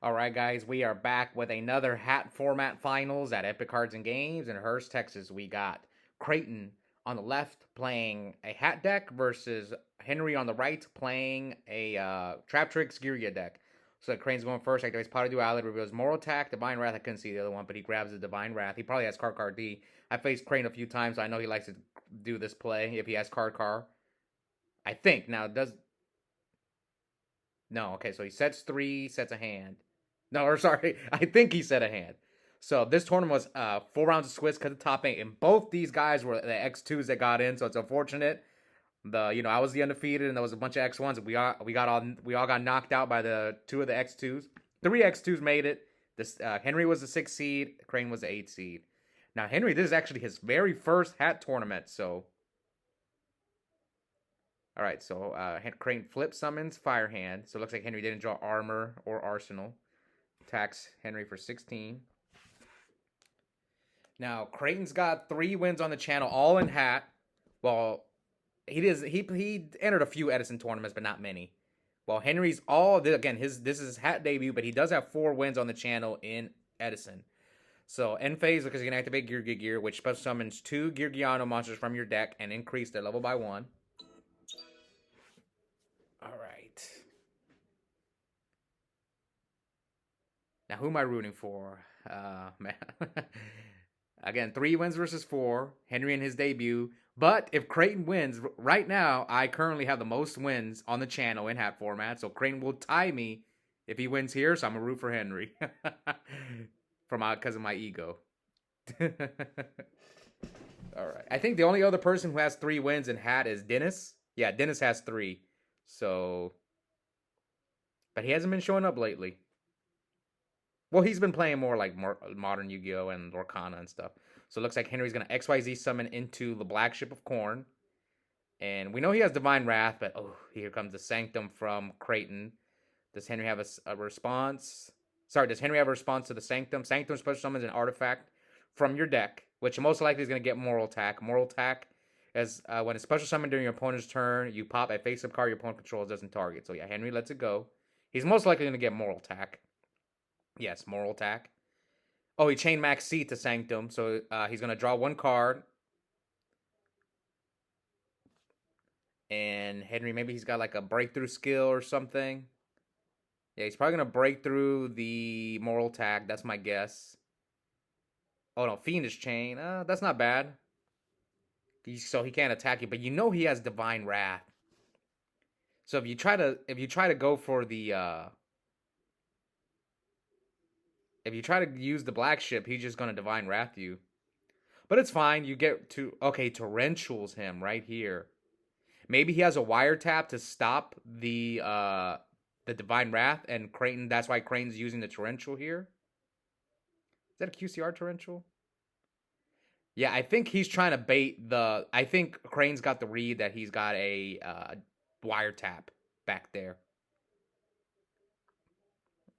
Alright, guys, we are back with another hat format finals at Epic Cards and Games in Hurst, Texas. We got Creighton on the left playing a hat deck versus Henry on the right playing a Traptrix Geargia deck. So Creighton's going first, activates Pot of Duality, reveals Moral Attack, Divine Wrath. I couldn't see the other one, but he grabs the Divine Wrath. He probably has card D. I faced Creighton a few times, so I know he likes to do this play if he has card. I think. Now, does... No, okay, so he sets 3, sets a hand. No, or sorry, I think he said a hand. So this tournament was 4 rounds of Swiss cut the top 8, and both these guys were the X2s that got in. So it's unfortunate. I was the undefeated, and there was a bunch of X1s. We all got knocked out by the 2 of the X2s. 3 X2s made it. This Henry was the 6th seed. Crane was the 8th seed. Now Henry, this is actually his very first hat tournament. So, all right. So Crane flip summons Fire Hand. So it looks like Henry didn't draw Armor or Arsenal. Attacks Henry for 16. Now Creighton's got 3 wins on the channel, all in hat. Well, he entered a few Edison tournaments, but not many. Well, Henry's again this is his hat debut, but he does have 4 wins on the channel in Edison. So end phase, because you can activate Geargia Gear, which special summons 2 Geargiano monsters from your deck and increase their level by 1. All right. Now, who am I rooting for? Man. Again, 3 wins versus 4. Henry in his debut. But if Creighton wins, right now, I currently have the most wins on the channel in hat format. So Creighton will tie me if he wins here. So I'm going to root for Henry. Because of my ego. All right. I think the only other person who has 3 wins in hat is Dennis. Yeah, Dennis has 3. So... But he hasn't been showing up lately. Well, he's been playing more like modern Yu-Gi-Oh! And Lorcana and stuff. So it looks like Henry's going to XYZ summon into the Black Ship of Corn. And we know he has Divine Wrath, but here comes the Sanctum from Creighton. Does Henry have a response? Sorry, does Henry have a response to the Sanctum? Sanctum special summons an artifact from your deck, which most likely is going to get Moral Attack. Moral Attack is when it's special summoned during your opponent's turn, you pop a face-up card your opponent controls doesn't target. So yeah, Henry lets it go. He's most likely going to get Moral Attack. Yes, Moral Attack. Oh, he chained Max C to Sanctum, so he's going to draw 1 card. And Henry, maybe he's got like a breakthrough skill or something. Yeah, he's probably going to break through the Moral Attack. That's my guess. Oh, no, Fiendish Chain. That's not bad. So he can't attack you, but you know he has Divine Wrath. So if you try to go for the... If you try to use the Black Ship, he's just going to Divine Wrath you. But it's fine. You get to... Okay, Torrential's him right here. Maybe he has a wiretap to stop the Divine Wrath, and Creighton... That's why Creighton's using the Torrential here. Is that a QCR Torrential? Yeah, I think he's trying to bait the... I think Creighton's got the read that he's got a wiretap back there.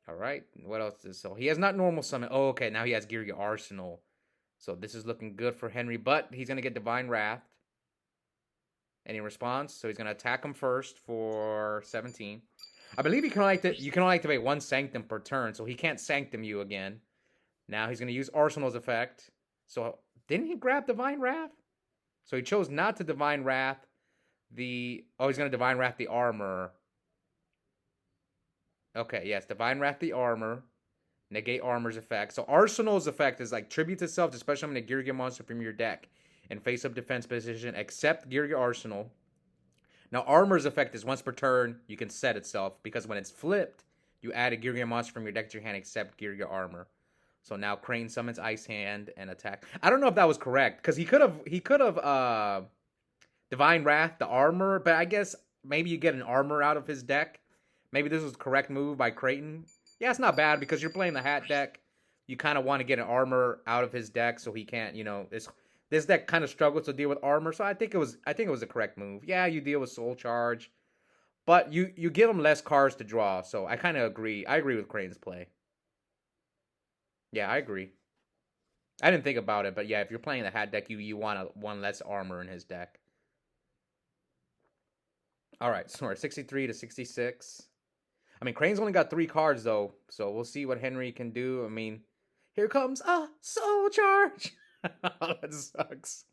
All right, what else is so? He has not normal summon. Oh, okay, now he has Geargia Arsenal. So this is looking good for Henry, but he's going to get Divine Wrath. Any response? So he's going to attack him first for 17. I believe you can only activate 1 Sanctum per turn, so he can't Sanctum you again. Now he's going to use Arsenal's effect. So didn't he grab Divine Wrath? So he chose not to Divine Wrath he's going to Divine Wrath the armor. Okay, yes, Divine Wrath the armor. Negate armor's effect. So Arsenal's effect is like tribute to self to special summon a Geargia monster from your deck in face-up defense position, except Geargia Arsenal. Now armor's effect is once per turn, you can set itself, because when it's flipped, you add a Geargia monster from your deck to your hand except Geargia armor. So now Crane summons Ice Hand and attack. I don't know if that was correct, because he could have Divine Wrath the armor, but I guess maybe you get an armor out of his deck. Maybe this was the correct move by Creighton. Yeah, it's not bad because you're playing the hat deck. You kind of want to get an armor out of his deck so he can't, this deck kind of struggles to deal with armor. So I think it was the correct move. Yeah, you deal with Soul Charge, but you give him less cards to draw. So I kind of agree. I agree with Creighton's play. Yeah, I agree. I didn't think about it, but yeah, if you're playing the hat deck, you want 1 less armor in his deck. All right, so we're 63 to 66. I mean, Crane's only got 3 cards though, so we'll see what Henry can do. I mean, here comes a soul charge. That sucks.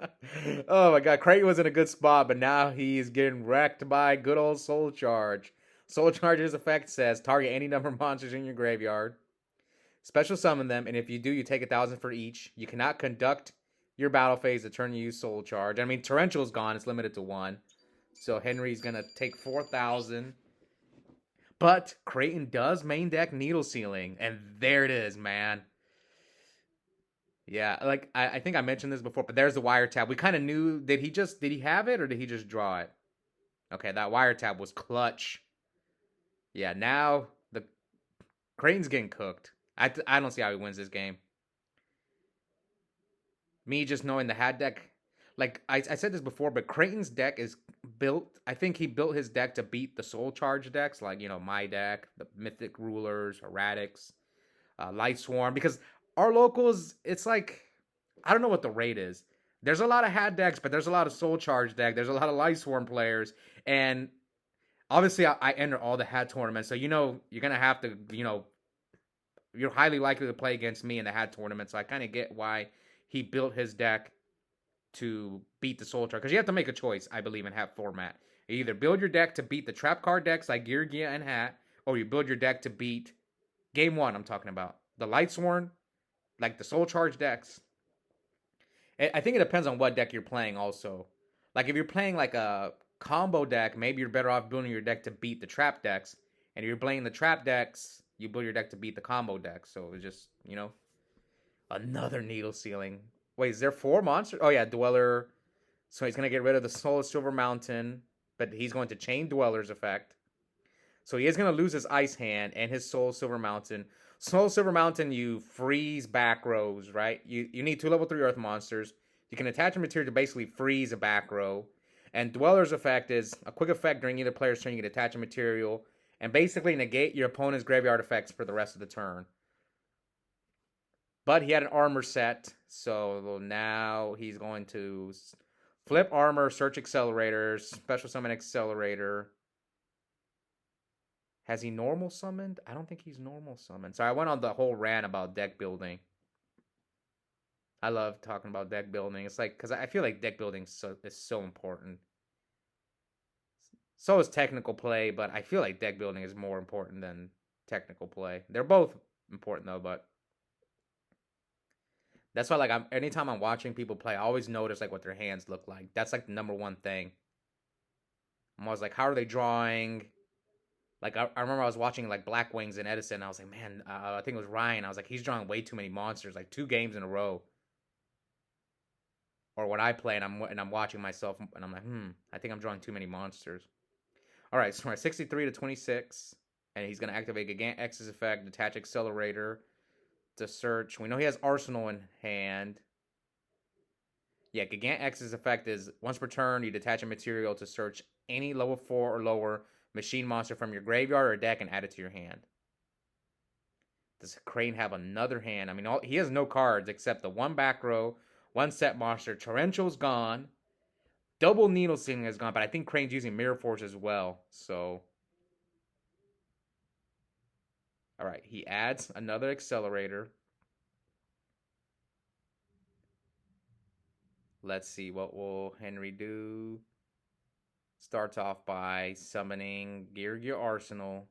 Oh my god, Creighton was in a good spot, but now he's getting wrecked by good old soul charge. Soul charge's effect says target any number of monsters in your graveyard. Special summon them, and if you do, you take 1,000 for each. You cannot conduct your battle phase the turn you use soul charge. I mean, Torrential's gone; it's limited to 1. So Henry's gonna take 4,000. But Creighton does main deck Needle Sealing, and there it is, man. Yeah, like I think I mentioned this before, but there's the wiretap. We kind of knew. Did he have it or did he just draw it? Okay, that wiretap was clutch. Yeah, now the Creighton's getting cooked. I don't see how he wins this game. Me just knowing the hat deck, like I said this before, but Creighton's deck is built. I think he built his deck to beat the Soul Charge decks, like my deck, the Mythic Rulers, Erratics, Light Swarm, because our locals, it's like I don't know what the rate is. There's a lot of hat decks, but there's a lot of Soul Charge deck. There's a lot of Light Swarm players, and obviously I enter all the hat tournaments, so you're gonna have to you're highly likely to play against me in the hat tournament. So I kind of get why he built his deck to beat the Soul Charge, because you have to make a choice. I believe in hat format. You either build your deck to beat the trap card decks like Geargia and Hat, or you build your deck to beat game 1. I'm talking about the Light Sworn, like the Soul Charge decks. I think it depends on what deck you're playing also. Like if you're playing like a combo deck, maybe you're better off building your deck to beat the trap decks. And if you're playing the trap decks, you build your deck to beat the combo decks. So it's just, another Needle Sealing. Wait, is there 4 monsters? Oh yeah, Dweller. So he's going to get rid of the Soul of Silver Mountain, but he's going to chain Dweller's effect. So he is going to lose his Ice Hand and his Soul Silver Mountain. Soul Silver Mountain, you freeze back rows, right? You need 2 level 3 Earth monsters. You can attach a material to basically freeze a back row. And Dweller's effect is a quick effect during either player's turn. You can attach a material and basically negate your opponent's graveyard effects for the rest of the turn. But he had an armor set, so now he's going to flip armor, search accelerators, special summon accelerator. Has he normal summoned? I don't think he's normal summoned. So I went on the whole rant about deck building. I love talking about deck building. It's like, because I feel like deck building is so important. So is technical play, but I feel like deck building is more important than technical play. They're both important though, but that's why, like, anytime I'm watching people play, I always notice like what their hands look like. That's like the number one thing. I'm always like, how are they drawing? Like, I remember I was watching like Black Wings and Edison, and I was like, man, I think it was Ryan. I was like, he's drawing way too many monsters, like 2 games in a row. Or when I play and I'm watching myself, and I'm like, I think I'm drawing too many monsters. All right, so we're at 63 to 26, and he's gonna activate Gigant X's effect, detach accelerator to search. We know he has Arsenal in hand. Yeah, Gigant X's effect is once per turn, you detach a material to search any level 4 or lower machine monster from your graveyard or deck and add it to your hand. Does Creighton have another hand? I mean, he has no cards except the 1 back row, 1 set monster. Torrential's gone. Double Needle Sealing is gone, but I think Creighton's using Mirror Force as well. So, all right, he adds another accelerator. Let's see, what will Henry do? Starts off by summoning Geargia Arsenal.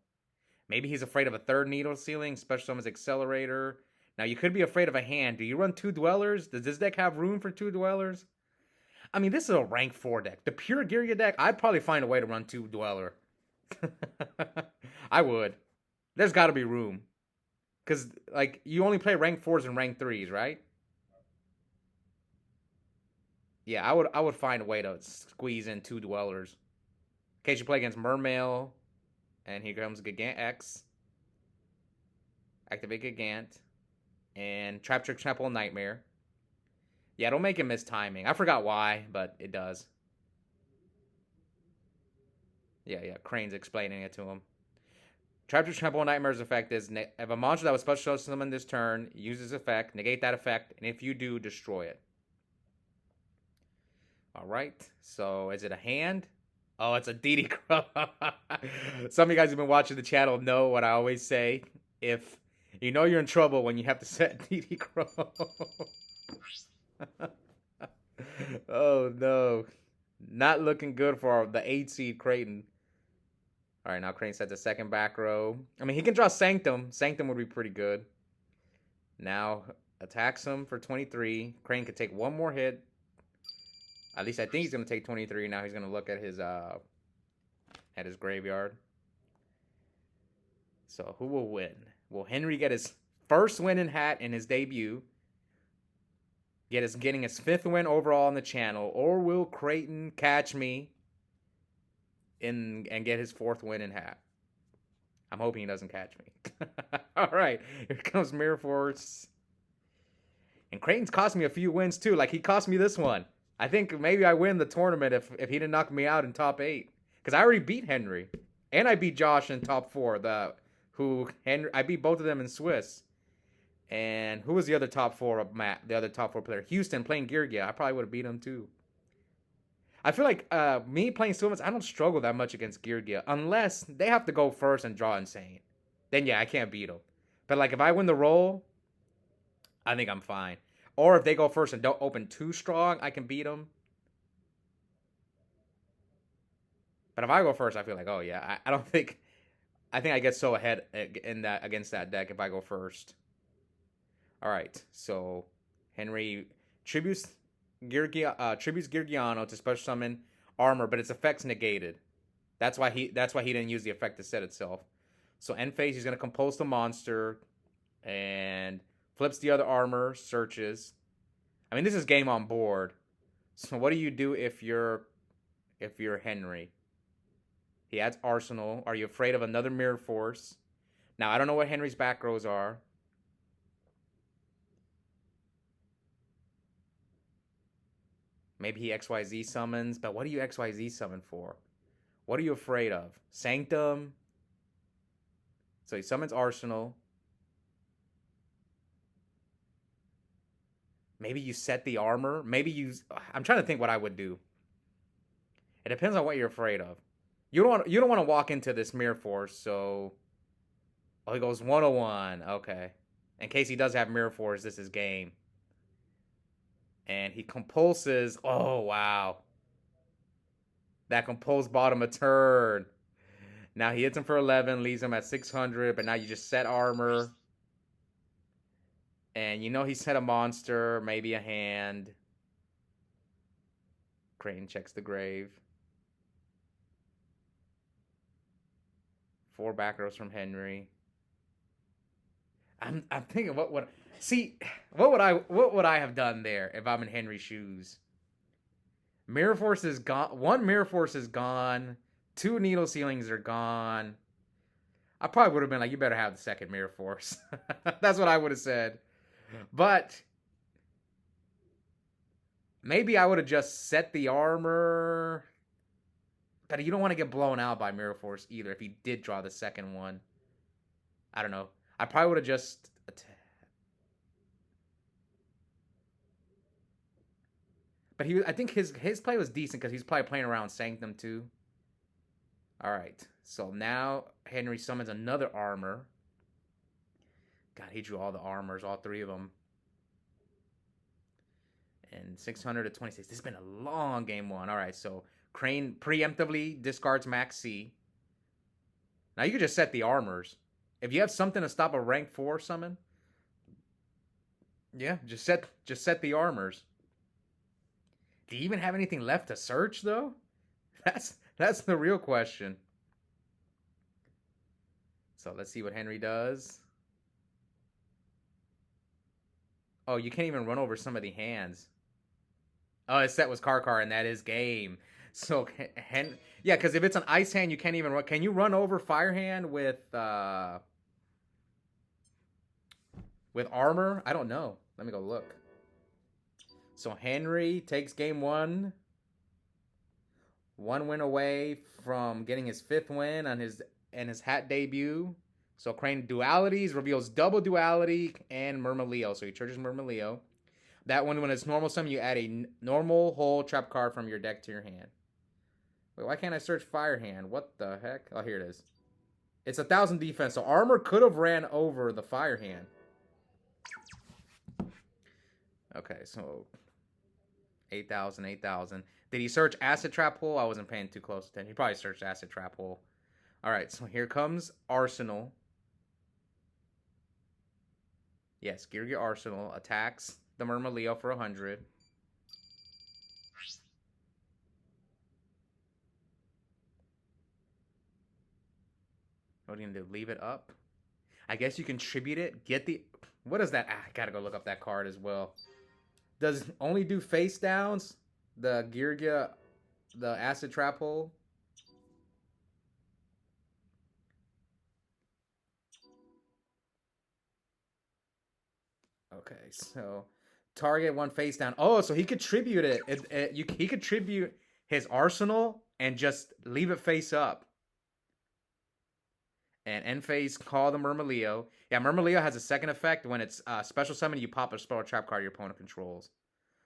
Maybe he's afraid of a 3rd Needle Sealing, special summons accelerator. Now, you could be afraid of a hand. Do you run 2 Dwellers? Does this deck have room for 2 Dwellers? I mean, this is a rank 4 deck. The pure Geargia deck, I'd probably find a way to run 2 Dweller. I would. There's got to be room. Because, like, you only play rank 4s and rank 3s, right? Yeah, I would find a way to squeeze in 2 Dwellers. In case you play against Mermail. And here comes Gigant X. Activate Gigant. And Traptrix Temple Nightmare. Yeah, don't make him miss timing. I forgot why, but it does. Yeah, Crane's explaining it to him. Traptrix Temple Nightmare's effect is, if a monster that was special summoned this turn uses effect, negate that effect, and if you do, destroy it. Alright, so is it a hand? Oh, it's a DD Crow. Some of you guys who've been watching the channel know what I always say. If you know you're in trouble when you have to set DD Crow. Oh no. Not looking good for the 8 seed Creighton. Alright, now Creighton sets a second back row. I mean, he can draw Sanctum. Sanctum would be pretty good. Now attacks him for 23. Creighton could take one more hit. At least I think he's going to take 23. Now he's going to look at his graveyard. So who will win? Will Henry get his first win in hat in his debut? Getting his 5th win overall on the channel, or will Creighton catch me and get his 4th win in hat? I'm hoping he doesn't catch me. All right, here comes Mirror Force. And Creighton's cost me a few wins too. Like, he cost me this one. I think maybe I win the tournament if he didn't knock me out in top 8. Because I already beat Henry. And I beat Josh in top 4. I beat both of them in Swiss. And who was the other top 4 of Matt? The other top 4 player? Houston playing Geargia. I probably would have beat him too. I feel like me playing Swimmers, I don't struggle that much against Geargia. Unless they have to go first and draw insane. Then yeah, I can't beat them. But like if I win the roll, I think I'm fine. Or if they go first and don't open too strong, I can beat them. But if I go first, I feel like, oh yeah, I don't think... I think I get so ahead against that deck if I go first. All right, so Henry tributes Geargiano to special summon armor, but its effect's negated. That's why he didn't use the effect to set itself. So end phase, he's gonna compose the monster and flips the other armor, searches. I mean, this is game on board. So what do you do if you're Henry? He adds Arsenal. Are you afraid of another Mirror Force? Now, I don't know what Henry's back rows are. Maybe he XYZ summons, but what do you XYZ summon for? What are you afraid of? Sanctum? So he summons Arsenal. Maybe you set the armor. Maybe you... I'm trying to think what I would do. It depends on what you're afraid of. You don't want to walk into this Mirror Force, so... Oh, he goes 101. Okay. In case he does have Mirror Force, this is game. And he compulses... Oh, wow. That compulsed bottom a turn. Now he hits him for 11, leaves him at 600, but now you just set armor. And you know he set a monster, maybe a hand. Creighton checks the grave. 4 back rows from Henry. I'm thinking what would I have done there if I'm in Henry's shoes? Mirror Force is gone. 1 Mirror Force is gone. 2 Needle Ceilings are gone. I probably would have been like, you better have the second Mirror Force. That's what I would have said. But maybe I would have just set the armor. But you don't want to get blown out by Mirror Force either if he did draw the second one. I don't know. I probably would have just... But I think his play was decent because he's probably playing around Sanctum too. Alright. So now Henry summons another armor. God, he drew all the armors, all 3 of them. And 600 to 26. This has been a long game 1. Alright, so... Crane preemptively discards Max C. Now you can just set the armors. If you have something to stop a rank 4 summon, yeah, just set the armors. Do you even have anything left to search though? That's the real question. So let's see what Henry does. Oh, you can't even run over some of the hands. Oh, his set was Karkar, and that is game. So, yeah, because if it's an ice hand, you can't even run. Can you run over fire hand with armor? I don't know. Let me go look. So Henry takes game 1. 1 win away from getting his 5th win on his hat debut. So Crane dualities, reveals double duality and Murmileo. So he charges Murmileo. That one, when it's normal summon, you add a normal whole trap card from your deck to your hand. Wait, why can't I search Fire Hand? What the heck? Oh, here it is. It's 1,000 defense, so armor could have ran over the Fire Hand. Okay, so 8,000, 8,000. Did he search Acid Trap Hole? I wasn't paying too close attention. He probably searched Acid Trap Hole. All right, so here comes Arsenal. Yes, Geargia Arsenal attacks the Murmileo for 100. What are you gonna do? Leave it up? I guess you contribute it. Get the. What is that? I gotta go look up that card as well. Does only do face downs? The Geargia, the Acid Trap Hole. Okay, so target one face down. Oh, so he could tribute it. He could tribute his arsenal and just leave it face up. And end phase, call the Murmileo. Yeah, Murmileo has a second effect. When it's special summon, you pop a spell or trap card your opponent controls.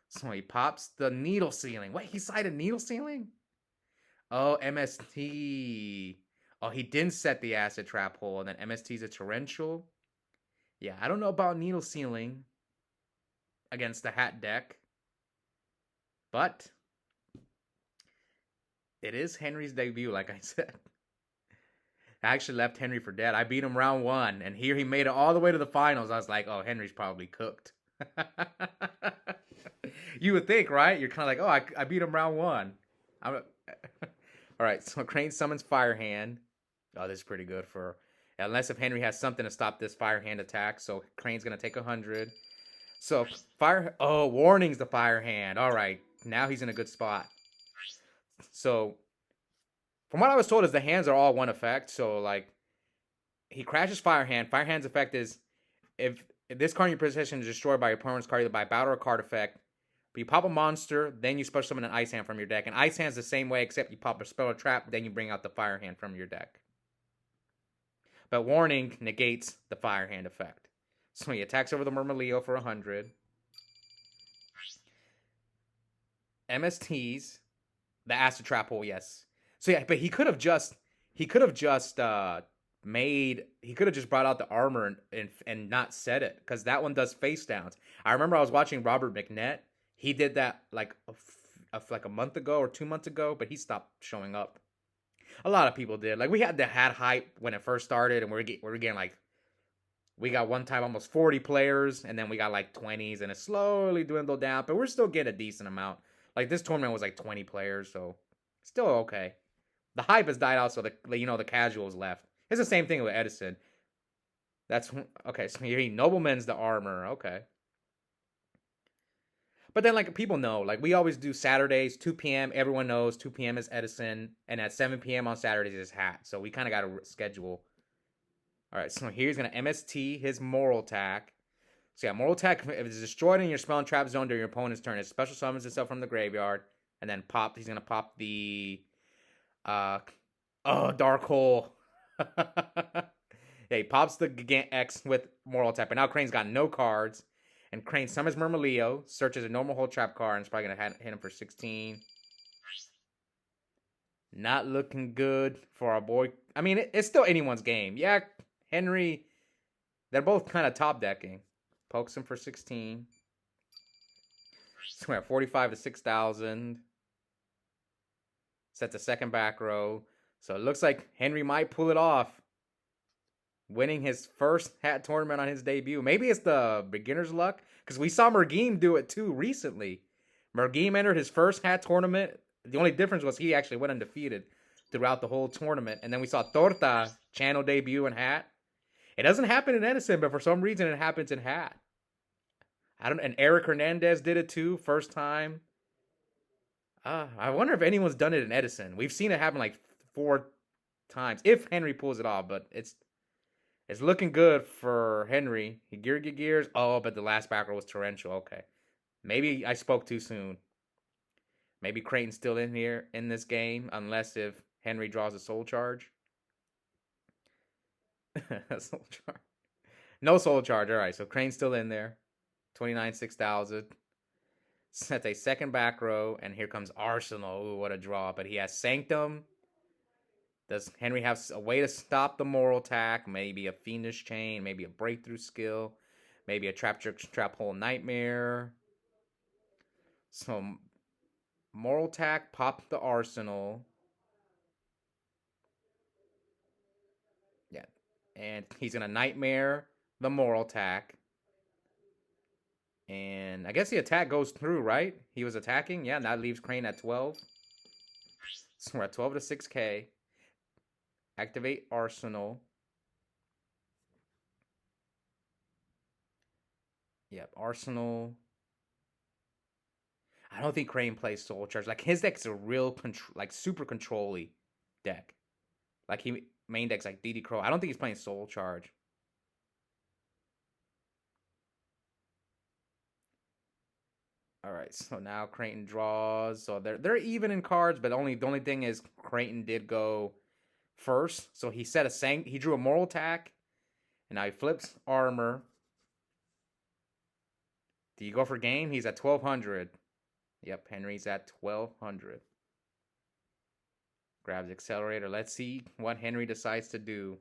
So he pops the Needle Ceiling. Wait, he cited Needle Ceiling? Oh, MST. Oh, he didn't set the Acid Trap Hole. And then MST's a Torrential. Yeah, I don't know about Needle Ceiling against the Hat deck. But it is Henry's debut, like I said. I actually left Henry for dead. I beat him round 1, and here he made it all the way to the finals. I was like, oh, Henry's probably cooked. You would think, right? You're kind of like, oh, I beat him round 1. All right, so Crane summons Fire Hand. Oh, this is pretty good for... Unless if Henry has something to stop this Fire Hand attack. So Crane's going to take 100. So Fire... Oh, Warning's the Fire Hand. All right, now he's in a good spot. So... From what I was told is the hands are all one effect. So, like, he crashes Fire Hand. Fire Hand's effect is if this card in your possession is destroyed by your opponent's card, either by battle or card effect, but you pop a monster, then you special summon an Ice Hand from your deck. And Ice Hand's the same way, except you pop a spell or trap, then you bring out the Fire Hand from your deck. But Warning negates the Fire Hand effect. So he attacks over the Murmileo for 100. MSTs, the Acid Trap Hole, yes. So yeah, but he could have just brought out the armor and not set it, because that one does face downs. I remember I was watching Robert McNett. He did that like a month ago or 2 months ago, but he stopped showing up. A lot of people did. Like we had the hat hype when it first started, and we're getting like, we got one time almost 40 players, and then we got like 20s, and it slowly dwindled down, but we're still getting a decent amount. Like this tournament was like 20 players, so still okay. The hype has died out, so the casuals left. It's the same thing with Edison. That's okay. So he Nobleman's the armor, okay. But then, like, people know, like, we always do Saturdays 2 p.m. Everyone knows 2 p.m. is Edison, and at 7 p.m. on Saturdays is Hat. So we kind of got to schedule. All right, so here he's gonna MST his Moral Attack. So yeah, Moral Attack, if it's destroyed in your spell and trap zone during your opponent's turn, it special summons itself from the graveyard, and then he's gonna pop the Dark Hole. Yeah, he pops the Gigant X with Moral Attack, but now Crane's got no cards. And Crane summons Murmileo, searches a normal hole trap card, and it's probably going to hit him for 16. Not looking good for our boy. I mean, it's still anyone's game. Yeah, Henry, they're both kind of top decking. Pokes him for 16. So we're at 45 to 6,000. Sets a second back row. So it looks like Henry might pull it off, winning his first Hat tournament on his debut. Maybe it's the beginner's luck, because we saw Mergeem do it too recently. Mergeem entered his first Hat tournament. The only difference was he actually went undefeated throughout the whole tournament. And then we saw Torta channel debut in Hat. It doesn't happen in Edison, but for some reason it happens in Hat. And Eric Hernandez did it too, first time. I wonder if anyone's done it in Edison. We've seen it happen like 4 times, if Henry pulls it off, but it's looking good for Henry. He gears. Oh, but the last backer was torrential. Okay. Maybe I spoke too soon. Maybe Creighton's still in here in this game, unless if Henry draws a soul charge. Soul charge. No soul charge. All right, so Creighton's still in there. 29, 6,000. That's a second back row, and here comes Arsenal. Ooh, what a draw. But he has Sanctum. Does Henry have a way to stop the moral attack? Maybe a Fiendish Chain, maybe a Breakthrough Skill, maybe a Traptrix Trap Hole Nightmare. So, moral attack, pop the Arsenal. Yeah. And he's going to Nightmare the moral attack. And I guess the attack goes through, right? He was attacking. Yeah, and that leaves Creighton at 12. So we're at 12 to 6K. Activate Arsenal. Yep, Arsenal. I don't think Creighton plays Soul Charge. Like, his deck's a real, like, super control-y deck. Like, he main deck's like DD Crow. I don't think he's playing Soul Charge. All right, so now Creighton draws. So they're even in cards, but the only thing is Creighton did go first. So he set a he drew a moral attack, and now he flips armor. Do you go for game? He's at 1200. Yep, Henry's at 1200. Grabs accelerator. Let's see what Henry decides to do.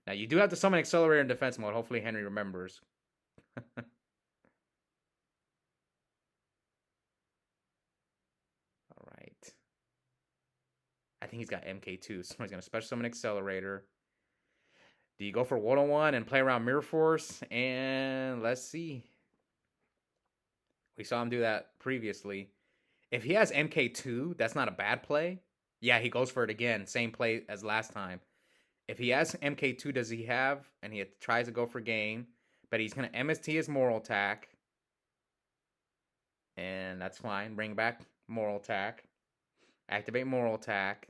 Now you do have to summon accelerator in defense mode. Hopefully Henry remembers. Alright. I think he's got MK2, so he's going to special summon accelerator. Do you go for 101 and play around Mirror Force? And let's see. We saw him do that previously. If he has MK2, that's not a bad play. Yeah, he goes for it again. Same play as last time. If he has MK2, does he have? And he tries to go for game. But he's going to MST his moral attack. And that's fine. Bring back moral attack. Activate moral attack.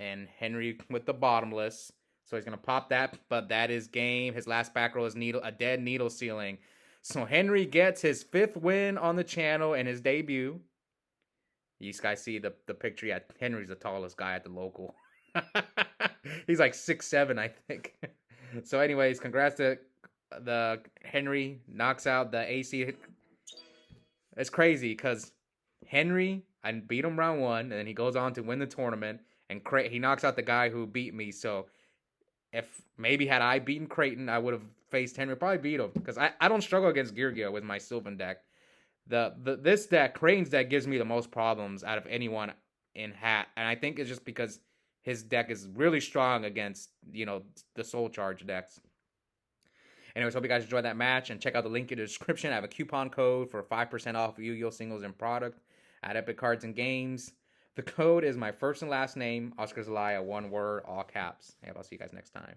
And Henry with the bottomless. So he's going to pop that. But that is game. His last back row is a dead needle ceiling. So Henry gets his 5th win on the channel in his debut. You guys see the picture. Yeah, Henry's the tallest guy at the local. He's like 6'7", I think. So anyways, congrats to the Henry. Knocks out the AC. It's crazy because Henry, I beat him round 1, and then he goes on to win the tournament. And he knocks out the guy who beat me. So if maybe had I beaten Creighton, I would have faced Henry. Probably beat him because I don't struggle against Geargia with my Sylvan deck. This deck, Creighton's deck, gives me the most problems out of anyone in Hat, and I think it's just because his deck is really strong against, you know, the Soul Charge decks. Anyways, hope you guys enjoyed that match, and check out the link in the description. I have a coupon code for 5% off Yu-Gi-Oh! Singles and product at Epic Cards and Games. The code is my first and last name, Oscar Zelaya, one word, all caps. And I'll see you guys next time.